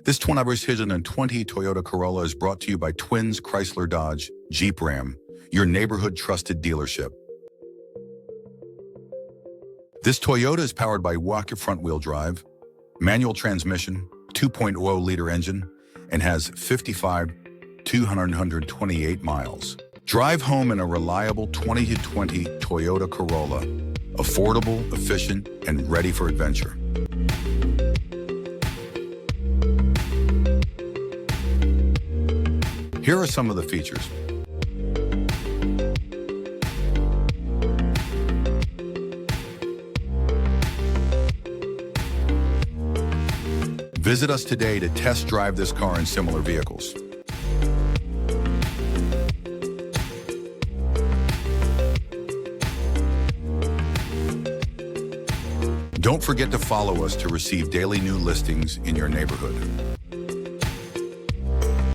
This 2020 Toyota Corolla is brought to you by Twins Chrysler Dodge Jeep Ram, your neighborhood trusted dealership. This Toyota is powered by Walker front-wheel drive, manual transmission, 2.0-liter engine, and has 228 miles. Drive home in a reliable 2020 Toyota Corolla, affordable, efficient, and ready for adventure. Here are some of the features. Visit us today to test drive this car and similar vehicles. Don't forget to follow us to receive daily new listings in your neighborhood.